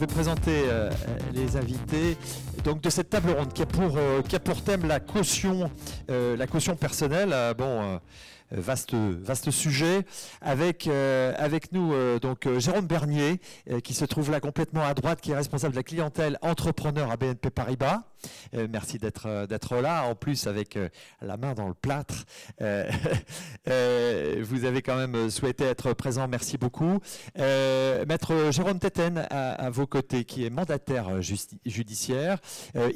je vais présenter les invités donc, de cette table ronde qui a pour thème la caution personnelle. Vaste sujet, avec nous donc Jérôme Bernier, qui se trouve là complètement à droite, qui est responsable de la clientèle entrepreneur à BNP Paribas. Merci d'être là, en plus avec la main dans le plâtre. Vous avez quand même souhaité être présent, merci beaucoup. Maître Jérôme Téten à vos côtés, qui est mandataire judiciaire.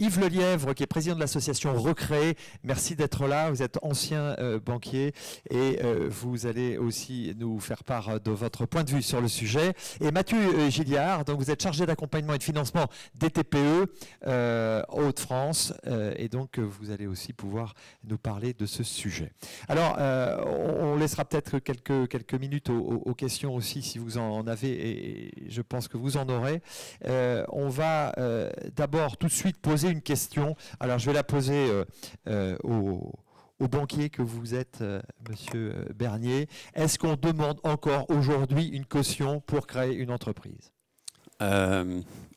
Yves Lelièvre, qui est président de l'association Recréer, merci d'être là, vous êtes ancien banquier. Et vous allez aussi nous faire part de votre point de vue sur le sujet. Et Mathieu Gilliard, donc vous êtes chargé d'accompagnement et de financement des TPE Hauts-de-France. Et donc vous allez aussi pouvoir nous parler de ce sujet. Alors, on laissera peut-être quelques minutes aux questions aussi, si vous en avez, et je pense que vous en aurez. On va d'abord tout de suite poser une question. Alors, je vais la poser au banquier que vous êtes, Monsieur Bernier. Est-ce qu'on demande encore aujourd'hui une caution pour créer une entreprise ?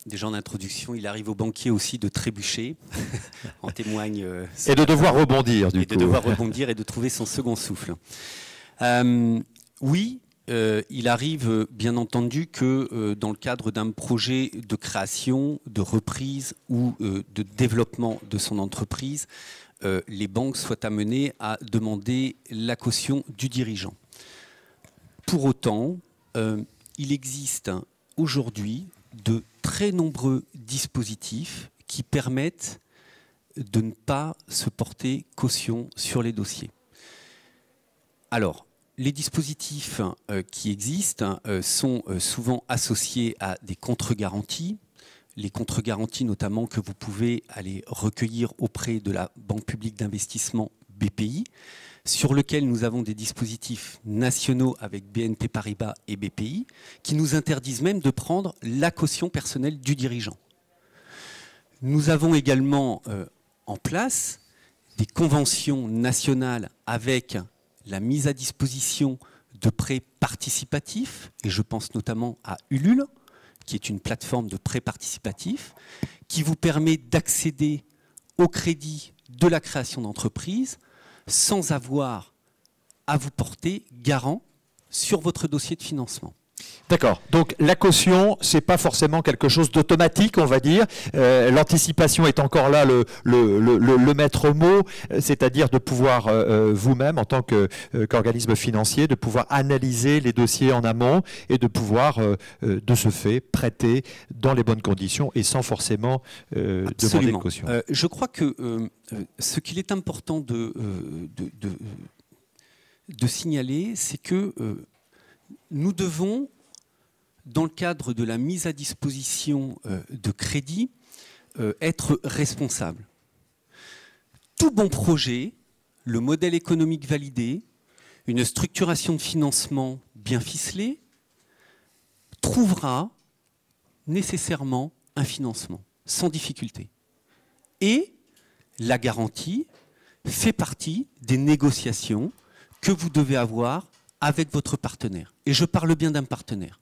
Déjà en introduction, il arrive au banquier aussi de trébucher, en témoigne. Et de devoir rebondir, du coup. Et de devoir rebondir et de trouver son second souffle. Oui, il arrive bien entendu que dans le cadre d'un projet de création, de reprise ou de développement de son entreprise, les banques soient amenées à demander la caution du dirigeant. Pour autant, il existe aujourd'hui de très nombreux dispositifs qui permettent de ne pas se porter caution sur les dossiers. Alors, les dispositifs qui existent sont souvent associés à des contre-garanties. Les contre-garanties notamment que vous pouvez aller recueillir auprès de la Banque publique d'investissement BPI, sur lequel nous avons des dispositifs nationaux avec BNP Paribas et BPI, qui nous interdisent même de prendre la caution personnelle du dirigeant. Nous avons également en place des conventions nationales avec la mise à disposition de prêts participatifs, et je pense notamment à Ulule, qui est une plateforme de prêt participatif, qui vous permet d'accéder au crédit de la création d'entreprise sans avoir à vous porter garant sur votre dossier de financement. D'accord. Donc la caution, c'est pas forcément quelque chose d'automatique, on va dire. L'anticipation est encore là le maître mot, c'est-à-dire de pouvoir vous-même, en tant qu'organisme financier, de pouvoir analyser les dossiers en amont et de pouvoir, de ce fait, prêter dans les bonnes conditions et sans forcément demander de caution. Je crois que ce qu'il est important de signaler, c'est que nous devons, dans le cadre de la mise à disposition de crédit, être responsables. Tout bon projet, le modèle économique validé, une structuration de financement bien ficelée, trouvera nécessairement un financement, sans difficulté. Et la garantie fait partie des négociations que vous devez avoir avec votre partenaire. Et je parle bien d'un partenaire.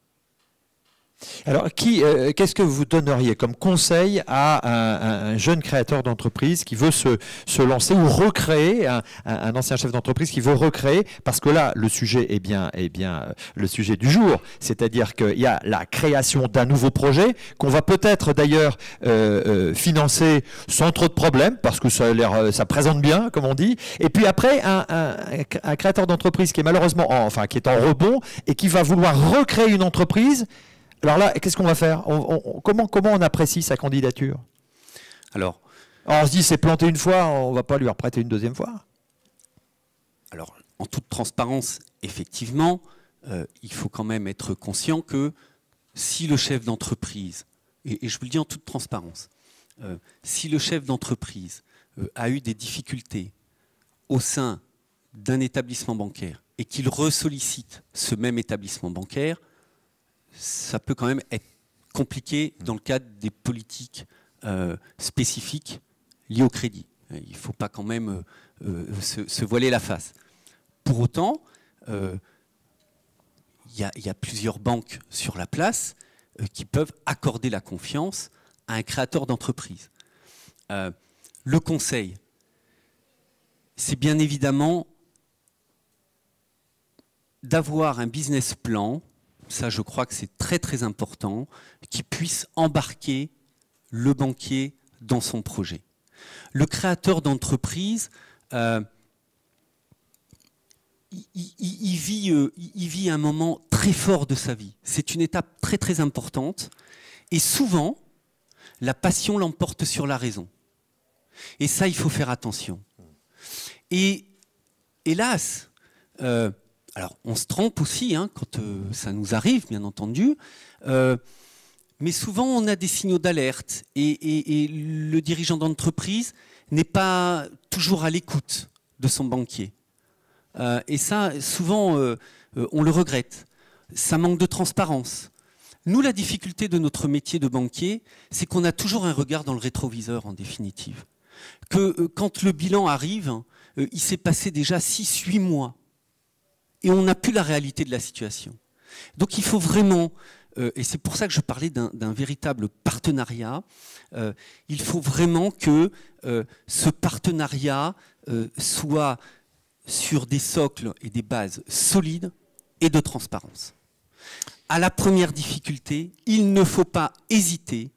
Alors, qu'est-ce que vous donneriez comme conseil à un jeune créateur d'entreprise qui veut se lancer ou recréer, un ancien chef d'entreprise qui veut recréer, parce que là, le sujet est bien le sujet du jour, c'est-à-dire qu'il y a la création d'un nouveau projet qu'on va peut-être d'ailleurs financer sans trop de problèmes, parce que ça présente bien, comme on dit, et puis après, un créateur d'entreprise qui est malheureusement, qui est en rebond et qui va vouloir recréer une entreprise. Alors là, qu'est-ce qu'on va faire ? Comment on apprécie sa candidature ? Alors, on se dit, c'est planté une fois, on ne va pas lui reprêter une deuxième fois ? Alors, en toute transparence, effectivement, il faut quand même être conscient que si le chef d'entreprise, et je vous le dis en toute transparence, si le chef d'entreprise a eu des difficultés au sein d'un établissement bancaire et qu'il ressollicite ce même établissement bancaire, ça peut quand même être compliqué dans le cadre des politiques spécifiques liées au crédit. Il ne faut pas quand même se voiler la face. Pour autant, il y a plusieurs banques sur la place. qui peuvent accorder la confiance à un créateur d'entreprise. Le conseil, c'est bien évidemment d'avoir un business plan, ça je crois que c'est très très important, qui puisse embarquer le banquier dans son projet. Le créateur d'entreprise, il vit un moment très fort de sa vie. C'est une étape très très importante et souvent, la passion l'emporte sur la raison. Et ça, il faut faire attention. Et hélas, alors on se trompe aussi hein, quand ça nous arrive, bien entendu, mais souvent on a des signaux d'alerte et le dirigeant d'entreprise n'est pas toujours à l'écoute de son banquier. Et ça, souvent, on le regrette. Ça manque de transparence. Nous, la difficulté de notre métier de banquier, c'est qu'on a toujours un regard dans le rétroviseur, en définitive. Que quand le bilan arrive, il s'est passé déjà 6-8 mois. Et on n'a plus la réalité de la situation. Donc il faut vraiment, et c'est pour ça que je parlais d'un véritable partenariat, il faut vraiment que ce partenariat soit sur des socles et des bases solides et de transparence. À la première difficulté, il ne faut pas hésiter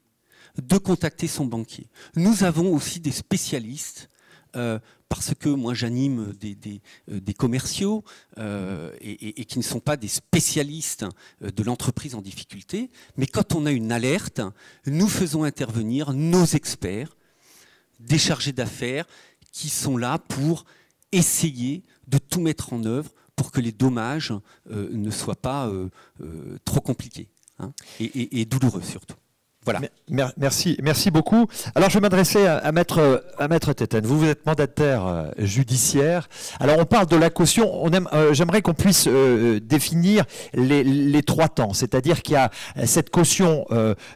de contacter son banquier. Nous avons aussi des spécialistes, parce que moi j'anime des commerciaux et qui ne sont pas des spécialistes de l'entreprise en difficulté, mais quand on a une alerte, nous faisons intervenir nos experts, des chargés d'affaires qui sont là pour essayer de tout mettre en œuvre pour que les dommages ne soient pas trop compliqués hein, et douloureux surtout. Voilà. Merci beaucoup. Alors je vais m'adresser à Maître Tétène. Vous êtes mandataire judiciaire. Alors on parle de la caution. J'aimerais qu'on puisse définir les 3 temps. C'est-à-dire qu'il y a cette caution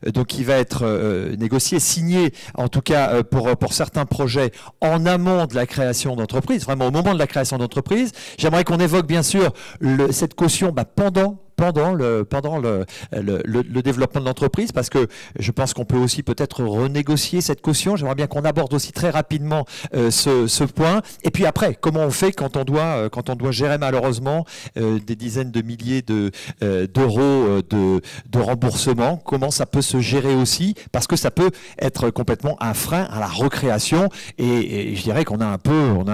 donc qui va être négociée, signée en tout cas pour certains projets en amont de la création d'entreprise, vraiment au moment de la création d'entreprise. J'aimerais qu'on évoque bien sûr cette caution pendant le développement de l'entreprise, parce que je pense qu'on peut aussi peut-être renégocier cette caution. J'aimerais bien qu'on aborde aussi très rapidement ce point. Et puis après, comment on fait quand on doit gérer malheureusement des dizaines de milliers d'euros de remboursement. Comment ça peut se gérer aussi, parce que ça peut être complètement un frein à la recréation. Et je dirais qu'on a un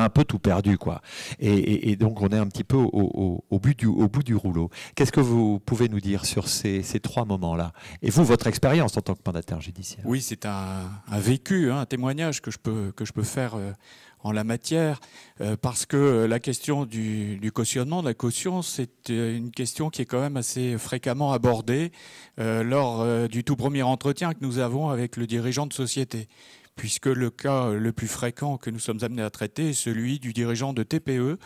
peu tout perdu, quoi. Et donc on est un petit peu au bout du rouleau. Qu'est-ce que vous pouvez nous dire sur ces 3 moments-là? Et vous, votre expérience en tant que mandataire judiciaire? Oui, c'est un vécu, un témoignage que je peux faire en la matière, parce que la question du cautionnement, de la caution, c'est une question qui est quand même assez fréquemment abordée lors du tout premier entretien que nous avons avec le dirigeant de société. Puisque le cas le plus fréquent que nous sommes amenés à traiter est celui du dirigeant de TPE.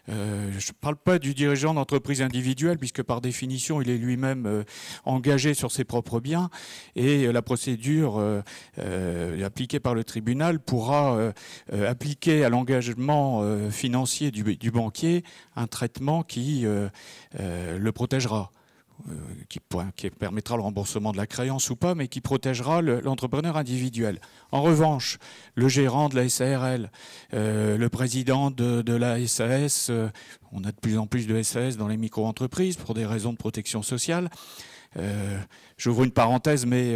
Je ne parle pas du dirigeant d'entreprise individuelle, puisque par définition, il est lui-même engagé sur ses propres biens, et la procédure appliquée par le tribunal pourra appliquer à l'engagement financier du banquier un traitement qui le protégera. Qui permettra le remboursement de la créance ou pas, mais qui protégera l'entrepreneur individuel. En revanche, le gérant de la SARL, le président de la SAS, on a de plus en plus de SAS dans les micro-entreprises pour des raisons de protection sociale. J'ouvre une parenthèse, mais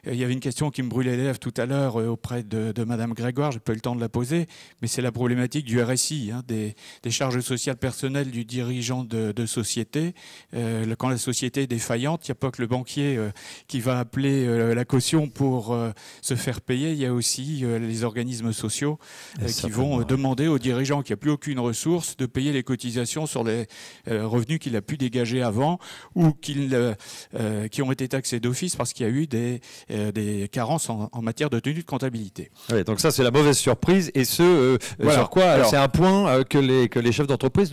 il y avait une question qui me brûlait les lèvres tout à l'heure auprès de Madame Grégoire, j'ai pas eu le temps de la poser, mais c'est la problématique du RSI, des charges sociales personnelles du dirigeant de société. Quand la société est défaillante, il n'y a pas que le banquier qui va appeler la caution pour se faire payer, il y a aussi les organismes sociaux qui vont demander au dirigeant qui n'a plus aucune ressource de payer les cotisations sur les revenus qu'il a pu dégager avant ou qui ont été taxés d'office parce qu'il y a eu des carences en matière de tenue de comptabilité. Oui, donc ça c'est la mauvaise surprise, et voilà. Sur quoi c'est un point que les chefs d'entreprise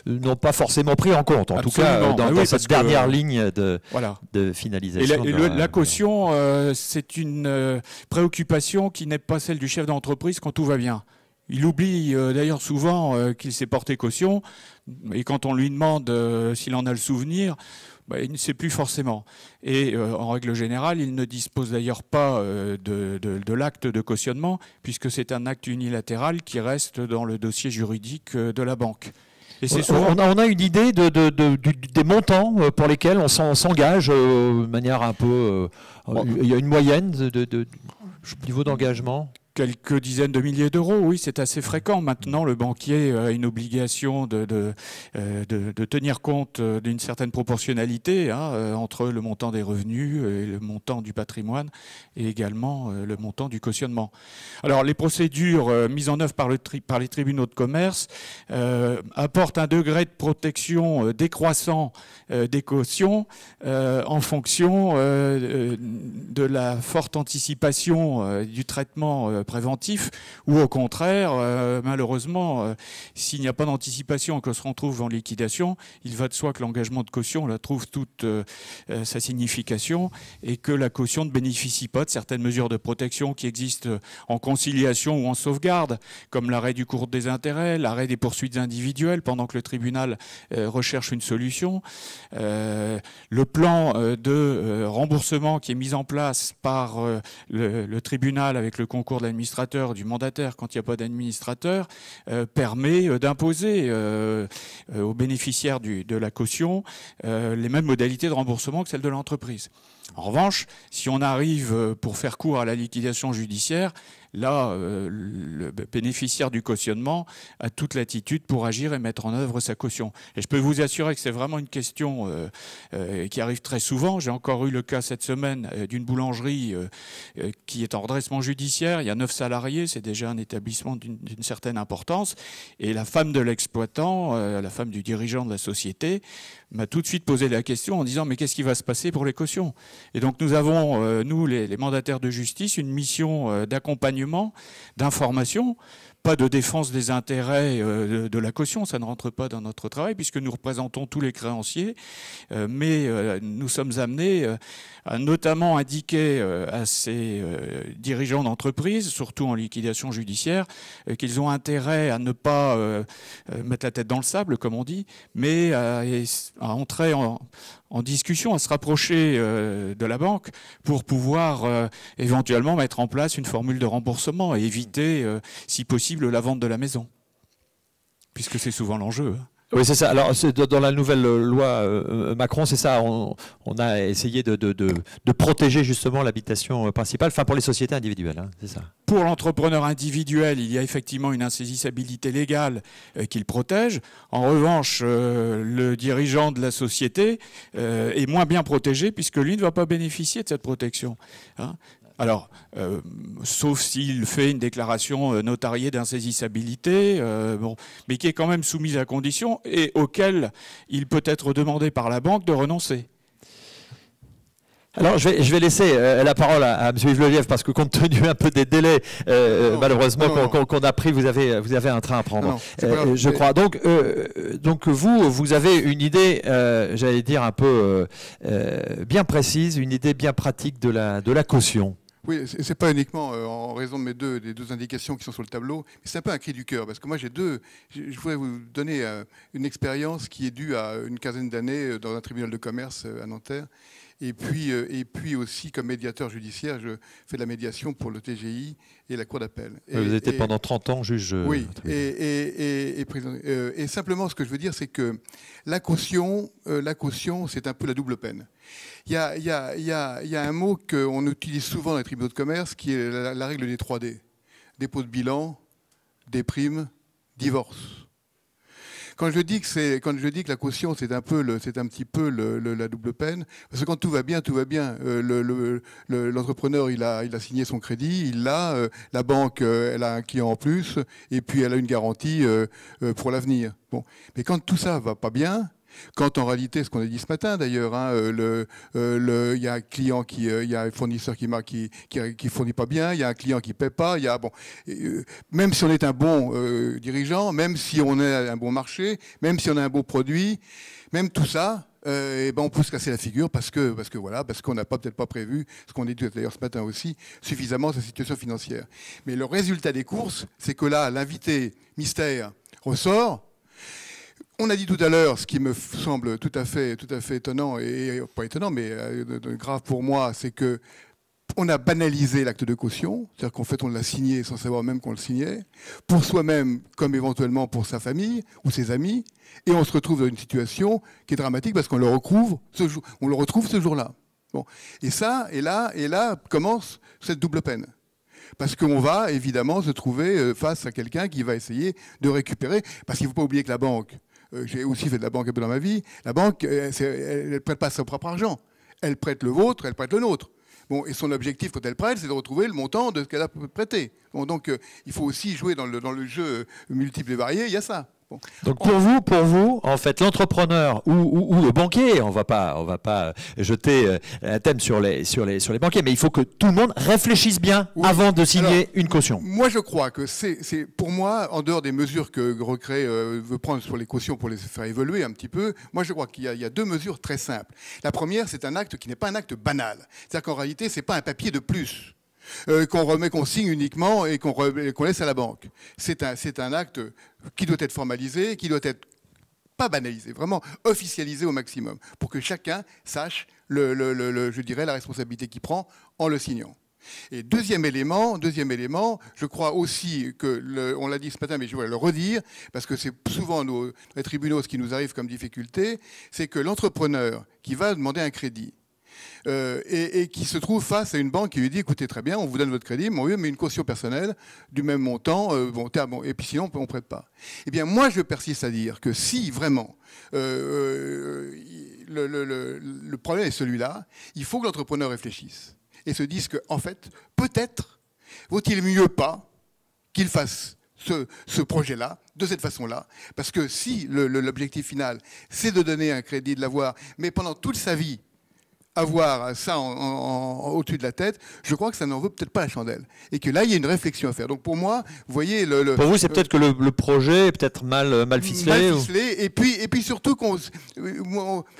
n'ont pas forcément pris en compte, en tout cas dans cette dernière ligne de finalisation. Et la caution, c'est une préoccupation qui n'est pas celle du chef d'entreprise quand tout va bien. Il oublie d'ailleurs souvent qu'il s'est porté caution, et quand on lui demande s'il en a le souvenir, Il ne sait plus forcément. Et en règle générale, il ne dispose d'ailleurs pas de l'acte de cautionnement, puisque c'est un acte unilatéral qui reste dans le dossier juridique de la banque. Et souvent... on a une idée des montants pour lesquels on s'engage de manière un peu... il y a une moyenne de niveau d'engagement? Quelques dizaines de milliers d'euros, oui, c'est assez fréquent. Maintenant, le banquier a une obligation de tenir compte d'une certaine proportionnalité entre le montant des revenus et le montant du patrimoine et également le montant du cautionnement. Alors, les procédures mises en œuvre par les tribunaux de commerce apportent un degré de protection décroissant des cautions en fonction de la forte anticipation du traitement préventif, ou au contraire, malheureusement, s'il n'y a pas d'anticipation et qu'on se retrouve en liquidation, il va de soi que l'engagement de caution la trouve toute sa signification et que la caution ne bénéficie pas de certaines mesures de protection qui existent en conciliation ou en sauvegarde, comme l'arrêt du cours des intérêts, l'arrêt des poursuites individuelles pendant que le tribunal recherche une solution, le plan de remboursement qui est mis en place par le tribunal avec le concours de l'administrateur, du mandataire quand il n'y a pas d'administrateur, permet d'imposer aux bénéficiaires de la caution les mêmes modalités de remboursement que celles de l'entreprise. En revanche, si on arrive, pour faire court à la liquidation judiciaire, là, le bénéficiaire du cautionnement a toute latitude pour agir et mettre en œuvre sa caution. Et je peux vous assurer que c'est vraiment une question qui arrive très souvent. J'ai encore eu le cas cette semaine d'une boulangerie qui est en redressement judiciaire. Il y a 9 salariés, c'est déjà un établissement d'une certaine importance. Et la femme de l'exploitant, la femme du dirigeant de la société, m'a tout de suite posé la question en disant « Mais qu'est-ce qui va se passer pour les cautions ?» Et donc nous avons, nous, les mandataires de justice, une mission d'accompagnement, d'information, pas de défense des intérêts de la caution, ça ne rentre pas dans notre travail puisque nous représentons tous les créanciers, mais nous sommes amenés à notamment indiquer à ces dirigeants d'entreprise, surtout en liquidation judiciaire, qu'ils ont intérêt à ne pas mettre la tête dans le sable, comme on dit, mais à entrer en discussion, à se rapprocher de la banque pour pouvoir éventuellement mettre en place une formule de remboursement et éviter, si possible, la vente de la maison, puisque c'est souvent l'enjeu. Oui, c'est ça. Alors, dans la nouvelle loi Macron, c'est ça. On a essayé de protéger justement l'habitation principale, enfin pour les sociétés individuelles, hein, c'est ça. Pour l'entrepreneur individuel, il y a effectivement une insaisissabilité légale qu'il protège. En revanche, le dirigeant de la société est moins bien protégé puisque lui ne va pas bénéficier de cette protection. Hein. Alors, sauf s'il fait une déclaration notariée d'insaisissabilité, mais qui est quand même soumise à condition et auquel il peut être demandé par la banque de renoncer. Alors, je vais laisser la parole à M. Yves Lelièvre parce que compte tenu un peu des délais, malheureusement, qu'on a pris, vous avez un train à prendre, je crois. Donc vous avez une idée, j'allais dire, un peu bien précise, une idée bien pratique de la caution. Oui, c'est pas uniquement en raison de des deux indications qui sont sur le tableau, mais c'est un peu un cri du cœur, parce que moi je voudrais vous donner une expérience qui est due à une quinzaine d'années dans un tribunal de commerce à Nanterre, et puis aussi comme médiateur judiciaire, je fais de la médiation pour le TGI et la Cour d'appel. Vous étiez pendant 30 ans juge. Oui, et simplement ce que je veux dire, c'est que la caution, c'est un peu la double peine. Il y a un mot qu'on utilise souvent dans les tribunaux de commerce qui est la règle des 3D. Dépôt de bilan, déprime, divorce. Quand je dis que la caution, c'est un petit peu la double peine, parce que quand tout va bien, tout va bien. L'entrepreneur, il a signé son crédit, la banque, elle a un client en plus, et puis elle a une garantie pour l'avenir. Bon. Mais quand tout ça va pas bien, quand en réalité, ce qu'on a dit ce matin d'ailleurs, il y a un client il y a un fournisseur qui fournit pas bien, il y a un client qui paie pas, même si on est un bon dirigeant, même si on a un bon marché, même si on a un beau produit, même tout ça, on peut se casser la figure parce qu'on n'a peut-être pas prévu, ce qu'on a dit d'ailleurs ce matin aussi, suffisamment sa situation financière. Mais le résultat des courses, c'est que là, l'invité mystère ressort. On a dit tout à l'heure, ce qui me semble tout à fait étonnant, et pas étonnant, mais grave pour moi, c'est que on a banalisé l'acte de caution, c'est-à-dire qu'en fait on l'a signé sans savoir même qu'on le signait, pour soi-même comme éventuellement pour sa famille ou ses amis, et on se retrouve dans une situation qui est dramatique parce qu'on le retrouve ce jour-là. Bon. Et là commence cette double peine. Parce qu'on va évidemment se trouver face à quelqu'un qui va essayer de récupérer, parce qu'il ne faut pas oublier que la banque, j'ai aussi fait de la banque un peu dans ma vie, la banque, elle ne prête pas son propre argent, elle prête le vôtre, elle prête le nôtre. Bon, et son objectif, quand elle prête, c'est de retrouver le montant de ce qu'elle a prêté. Bon, donc, il faut aussi jouer dans le jeu multiple et varié, il y a ça. Bon. Donc pour vous, en fait, l'entrepreneur ou le banquier, on va pas jeter un thème sur les banquiers, mais il faut que tout le monde réfléchisse bien avant de signer une caution. Moi, je crois que c'est pour moi, en dehors des mesures que Recré veut prendre sur les cautions pour les faire évoluer un petit peu, moi je crois qu'il y a deux mesures très simples. La première, c'est un acte qui n'est pas un acte banal. C'est-à-dire qu'en réalité, c'est pas un papier de plus. Qu'on signe uniquement et qu'on laisse à la banque. C'est un acte qui doit être formalisé, qui doit être pas banalisé, vraiment officialisé au maximum, pour que chacun sache, je dirais, la responsabilité qu'il prend en le signant. Et deuxième élément, je crois aussi que, on l'a dit ce matin, mais je vais le redire, parce que c'est souvent dans les tribunaux ce qui nous arrive comme difficulté, c'est que l'entrepreneur qui va demander un crédit, et qui se trouve face à une banque qui lui dit écoutez, très bien, on vous donne votre crédit, mais une caution personnelle du même montant, et puis sinon on ne prête pas. Eh bien, moi, je persiste à dire que si vraiment le problème est celui-là, il faut que l'entrepreneur réfléchisse et se dise qu'en fait, peut-être vaut-il mieux pas qu'il fasse ce projet-là, de cette façon-là, parce que si l'objectif final, c'est de donner un crédit, de l'avoir, mais pendant toute sa vie, avoir ça au-dessus de la tête, je crois que ça n'en vaut peut-être pas la chandelle. Et que là, il y a une réflexion à faire. Donc pour moi, vous voyez... Pour vous, c'est peut-être que le projet est peut-être mal ficelé. Mal ficelé, et puis surtout,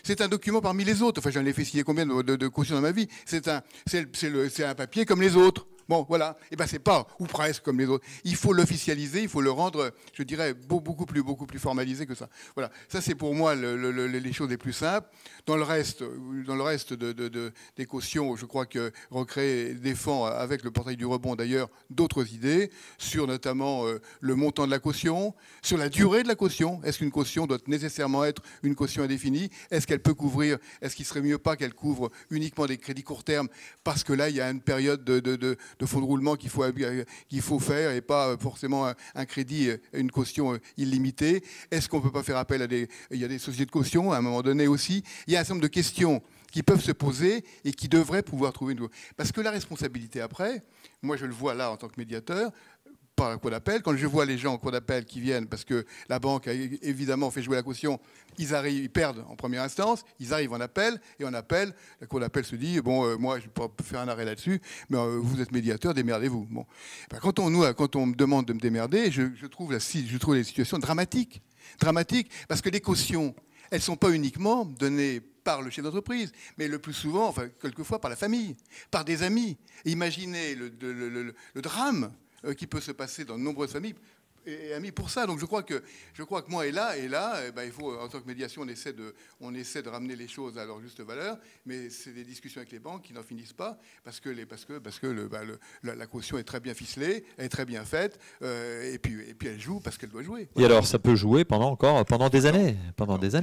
c'est un document parmi les autres. Enfin, j'en ai fait signer combien de cautions dans ma vie. C'est un papier comme les autres. Bon, voilà. Et ben, c'est pas, ou presque comme les autres. Il faut l'officialiser, il faut le rendre, je dirais, beaucoup plus formalisé que ça. Voilà. Ça, c'est pour moi les choses les plus simples. Dans le reste des cautions, je crois que Recré défend, avec le portail du rebond d'ailleurs, d'autres idées sur notamment le montant de la caution, sur la durée de la caution. Est-ce qu'une caution doit nécessairement être une caution indéfinie? Est-ce qu'elle peut couvrir, est-ce qu'il serait mieux pas qu'elle couvre uniquement des crédits court terme, parce que là, il y a une période de fonds de roulement qu'il faut faire, et pas forcément un crédit, une caution illimitée. Est-ce qu'on ne peut pas faire appel il y a des sociétés de caution à un moment donné aussi. Il y a un certain nombre de questions qui peuvent se poser et qui devraient pouvoir trouver une... Parce que la responsabilité après, moi je le vois là en tant que médiateur, par la cour d'appel, quand je vois les gens en cour d'appel qui viennent, parce que la banque a évidemment fait jouer la caution, ils perdent en première instance, ils arrivent en appel, et en appel, la cour d'appel se dit, bon, moi je peux faire un arrêt là-dessus, mais vous êtes médiateur, démerdez-vous. Bon. Ben, quand on me demande de me démerder, je trouve les situations dramatiques, parce que les cautions, elles ne sont pas uniquement données par le chef d'entreprise, mais le plus souvent, enfin quelquefois par la famille, par des amis. Et imaginez le drame qui peut se passer dans de nombreuses familles et amis pour ça. Donc je crois que moi, et là, il faut, en tant que médiation, on essaie de ramener les choses à leur juste valeur, mais c'est des discussions avec les banques qui n'en finissent pas, parce que la caution est très bien ficelée, elle est très bien faite, et puis elle joue parce qu'elle doit jouer. Et alors, ça peut jouer pendant des années,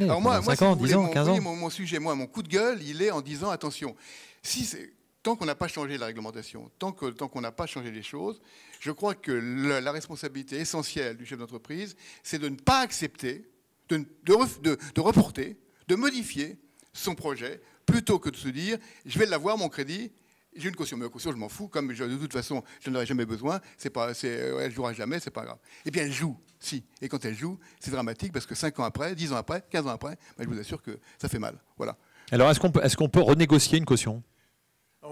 alors moi, 5 ans, 10 ans, 15 ans. Mon sujet, mon coup de gueule, il est en disant, attention, tant qu'on n'a pas changé la réglementation, tant qu'on n'a pas changé les choses, je crois que la responsabilité essentielle du chef d'entreprise, c'est de ne pas accepter, de reporter, de modifier son projet, plutôt que de se dire, je vais l'avoir, mon crédit, j'ai une caution, mais la caution, je m'en fous, comme de toute façon, je n'en aurai jamais besoin, elle ne jouera jamais, c'est pas grave. Eh bien, elle joue, si. Et quand elle joue, c'est dramatique, parce que 5 ans après, 10 ans après, 15 ans après, je vous assure que ça fait mal. Voilà. Alors, est-ce qu'on peut renégocier une caution ?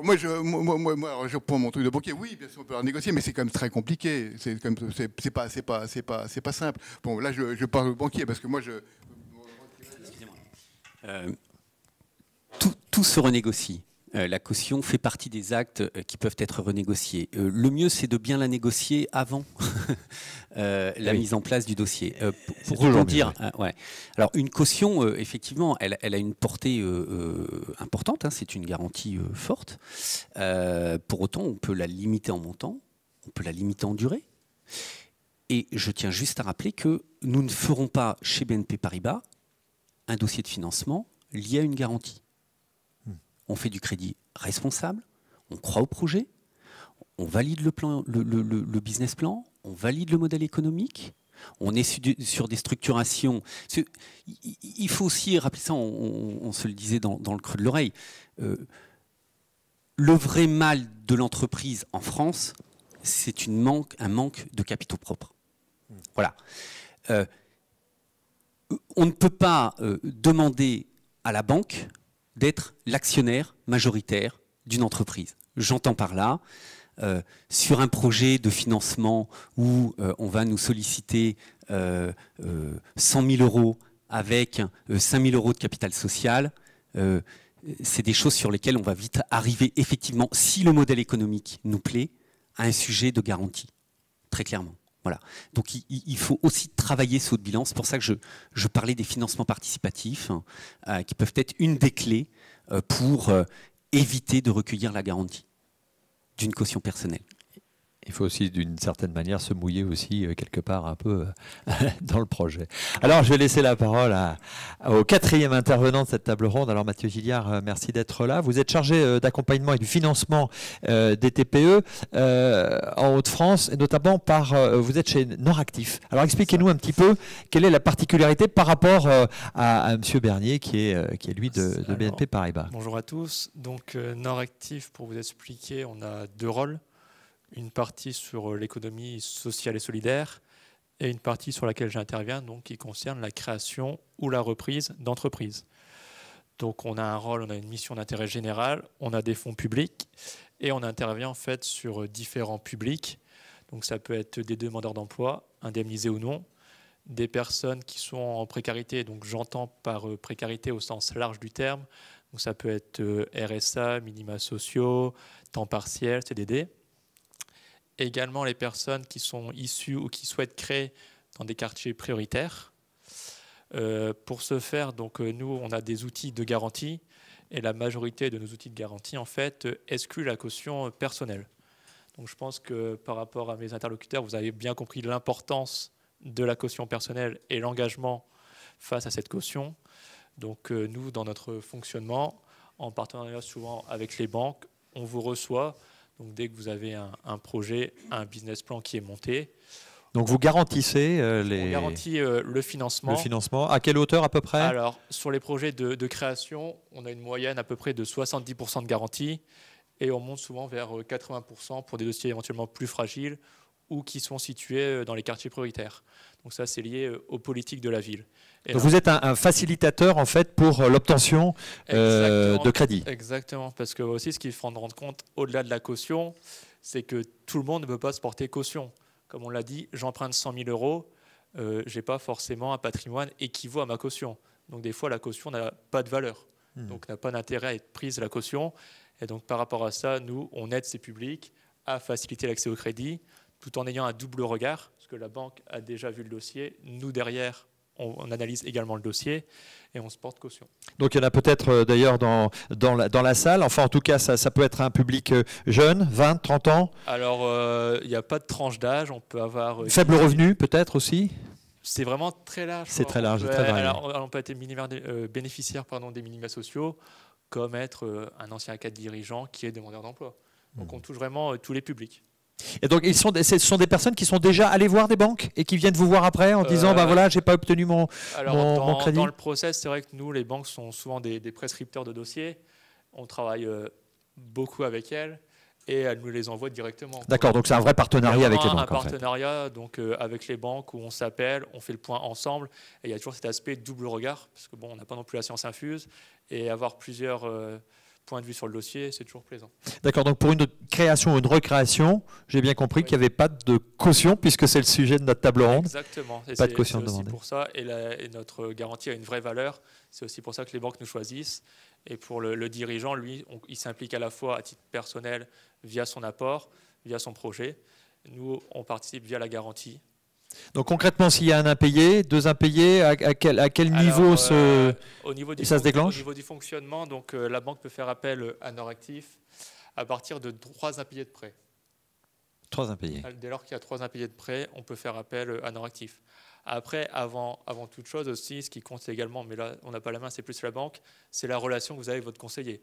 Moi, je prends mon truc de banquier. Oui, bien sûr, on peut en négocier, mais c'est quand même très compliqué. C'est pas simple. Bon, là, je parle au banquier parce que moi, tout se renégocie. La caution fait partie des actes qui peuvent être renégociés. Le mieux, c'est de bien la négocier avant la mise en place du dossier. Pour rebondir, ouais. Alors une caution, effectivement, elle a une portée importante. Hein, c'est une garantie forte. Pour autant, on peut la limiter en montant, on peut la limiter en durée. Et je tiens juste à rappeler que nous ne ferons pas chez BNP Paribas un dossier de financement lié à une garantie. On fait du crédit responsable, on croit au projet, on valide le business plan, on valide le modèle économique, on est sur des structurations. Il faut aussi rappeler ça, on se le disait dans le creux de l'oreille. Le vrai mal de l'entreprise en France, c'est un manque de capitaux propres. Voilà. On ne peut pas demander à la banque d'être l'actionnaire majoritaire d'une entreprise. J'entends par là, sur un projet de financement où on va nous solliciter 100 000 euros avec 5 000 euros de capital social, c'est des choses sur lesquelles on va vite arriver, effectivement, si le modèle économique nous plaît, à un sujet de garantie, très clairement. Voilà. Donc il faut aussi travailler ce haut de bilan. C'est pour ça que je parlais des financements participatifs qui peuvent être une des clés pour éviter de recueillir la garantie d'une caution personnelle. Il faut aussi, d'une certaine manière, se mouiller aussi quelque part un peu dans le projet. Alors, je vais laisser la parole au quatrième intervenant de cette table ronde. Alors, Mathieu Gilliard, merci d'être là. Vous êtes chargé d'accompagnement et du financement des TPE en Hauts-de-France, et notamment vous êtes chez Noractif. Alors, expliquez-nous un petit peu quelle est la particularité par rapport à M. Bernier, qui est lui de BNP Paribas. Bonjour à tous. Donc, Noractif, pour vous expliquer, on a deux rôles. Une partie sur l'économie sociale et solidaire et une partie sur laquelle j'interviens, donc qui concerne la création ou la reprise d'entreprises. Donc on a un rôle, on a une mission d'intérêt général, on a des fonds publics et on intervient en fait sur différents publics. Donc ça peut être des demandeurs d'emploi, indemnisés ou non, des personnes qui sont en précarité, donc j'entends par précarité au sens large du terme, donc ça peut être RSA, minima sociaux, temps partiel, CDD. Également les personnes qui sont issues ou qui souhaitent créer dans des quartiers prioritaires. Pour ce faire, donc, nous, on a des outils de garantie et la majorité de nos outils de garantie, en fait, excluent la caution personnelle. Donc, je pense que par rapport à mes interlocuteurs, vous avez bien compris l'importance de la caution personnelle et l'engagement face à cette caution. Donc, nous, dans notre fonctionnement, en partenariat souvent avec les banques, on vous reçoit. Donc dès que vous avez un projet, un business plan qui est monté. Donc vous garantissez On garantit le financement. Le financement. À quelle hauteur à peu près? Alors sur les projets de création, on a une moyenne à peu près de 70% de garantie et on monte souvent vers 80% pour des dossiers éventuellement plus fragiles ou qui sont situés dans les quartiers prioritaires. Donc ça, c'est lié aux politiques de la ville. Donc vous êtes un facilitateur en fait pour l'obtention de crédit. Exactement, parce que aussi ce qu'il faut rendre compte au-delà de la caution, c'est que tout le monde ne peut pas se porter caution. Comme on l'a dit, j'emprunte 100 000 euros, je n'ai pas forcément un patrimoine équivaut à ma caution. Donc des fois, la caution n'a pas de valeur, donc n'a pas d'intérêt à être prise la caution. Et donc par rapport à ça, nous, on aide ces publics à faciliter l'accès au crédit, tout en ayant un double regard, parce que la banque a déjà vu le dossier, nous derrière, on analyse également le dossier et on se porte caution. Donc il y en a peut-être d'ailleurs dans la salle, enfin en tout cas ça peut être un public jeune, 20, 30 ans. Alors il n'y a pas de tranche d'âge, on peut avoir... Faible revenu peut-être aussi? C'est vraiment très large. C'est très large, très varié. Alors, on peut être bénéficiaire des minima sociaux, comme être un ancien cadre dirigeant qui est demandeur d'emploi. Donc on touche vraiment tous les publics. Et donc, ce sont des personnes qui sont déjà allées voir des banques et qui viennent vous voir après en disant bah voilà, j'ai pas obtenu mon crédit. Dans le process, c'est vrai que nous, les banques sont souvent des prescripteurs de dossiers. On travaille beaucoup avec elles et elles nous les envoient directement. D'accord, donc c'est un vrai partenariat avec les banques. Un partenariat donc, avec les banques où on s'appelle, on fait le point ensemble. Et il y a toujours cet aspect double regard, parce que bon, on n'a pas non plus la science infuse. Et avoir plusieurs point de vue sur le dossier, c'est toujours plaisant. D'accord, donc pour une création ou une recréation, j'ai bien compris qu'il n'y avait pas de caution, puisque c'est le sujet de notre table ronde. Exactement. Et pas de caution demandée. demandée. C'est pour ça, et notre garantie a une vraie valeur. C'est aussi pour ça que les banques nous choisissent. Et pour le dirigeant, lui, il s'implique à la fois à titre personnel, via son apport, via son projet. Nous, on participe via la garantie. Donc concrètement, s'il y a un impayé, deux impayés, à quel niveau au niveau ça se déclenche? Au niveau du fonctionnement, donc, la banque peut faire appel à Noractif à partir de 3 impayés de prêt. 3 impayés. Dès lors qu'il y a 3 impayés de prêt, on peut faire appel à Noractif. Après, avant toute chose aussi, ce qui compte également, mais là on n'a pas la main, c'est plus la banque, c'est la relation que vous avez avec votre conseiller.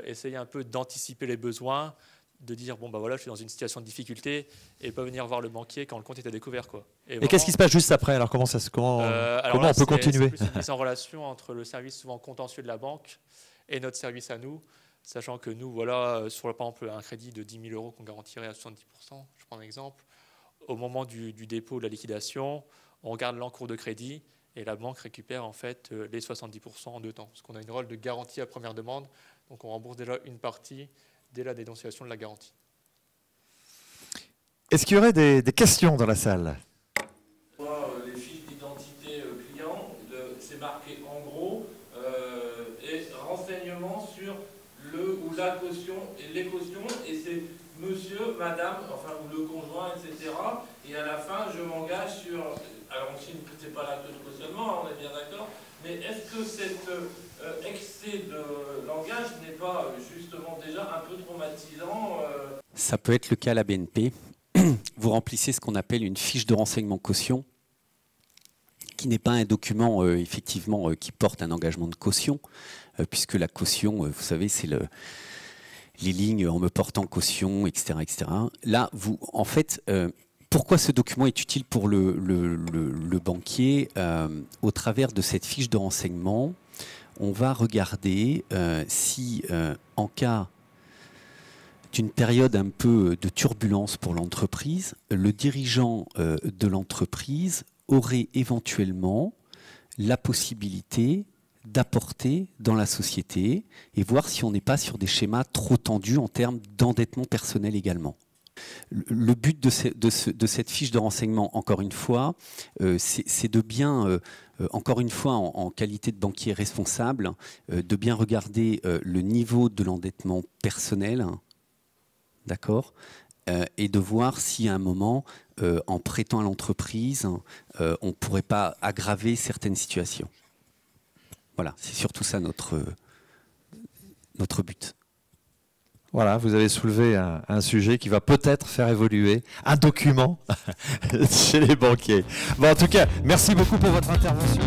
Essayez un peu d'anticiper les besoins, de dire bon bah voilà, je suis dans une situation de difficulté et pas venir voir le banquier quand le compte est à découvert quoi. Et qu'est-ce qui se passe juste après? Alors comment on peut continuer? C'est plus une mise en relation entre le service souvent contentieux de la banque et notre service à nous, sachant que nous voilà sur par exemple un crédit de 10 000 € qu'on garantirait à 70%, je prends un exemple. Au moment du dépôt de la liquidation, on regarde l'encours de crédit et la banque récupère en fait les 70% en 2 temps, parce qu'on a une rôle de garantie à première demande, donc on rembourse déjà une partie dès la dénonciation de la garantie. Est-ce qu'il y aurait des questions dans la salle? Les fiches d'identité client, c'est marqué en gros, et renseignements sur le ou la caution et les cautions, et c'est monsieur, madame, enfin, ou le conjoint, etc. Et à la fin, je m'engage sur... Alors, on signe que ce n'est pas l'acte de cautionnement, on est bien d'accord, mais est-ce que cet excès de langage n'est pas justement déjà un peu traumatisant Ça peut être le cas à la BNP. Vous remplissez ce qu'on appelle une fiche de renseignement caution, qui n'est pas un document effectivement qui porte un engagement de caution, puisque la caution, vous savez, c'est les lignes en me portant caution, etc., etc. Là, en fait, pourquoi ce document est utile pour le banquier? Au travers de cette fiche de renseignement, on va regarder si, en cas d'une période un peu de turbulence pour l'entreprise, le dirigeant de l'entreprise aurait éventuellement la possibilité d'apporter dans la société et voir si on n'est pas sur des schémas trop tendus en termes d'endettement personnel également. Le but de cette fiche de renseignement, encore une fois, c'est de bien, encore une fois, en qualité de banquier responsable, de bien regarder le niveau de l'endettement personnel, d'accord, et de voir si à un moment, en prêtant à l'entreprise, on ne pourrait pas aggraver certaines situations. Voilà, c'est surtout ça notre but. Voilà, vous avez soulevé un sujet qui va peut-être faire évoluer un document chez les banquiers. Bon, en tout cas, merci beaucoup pour votre intervention.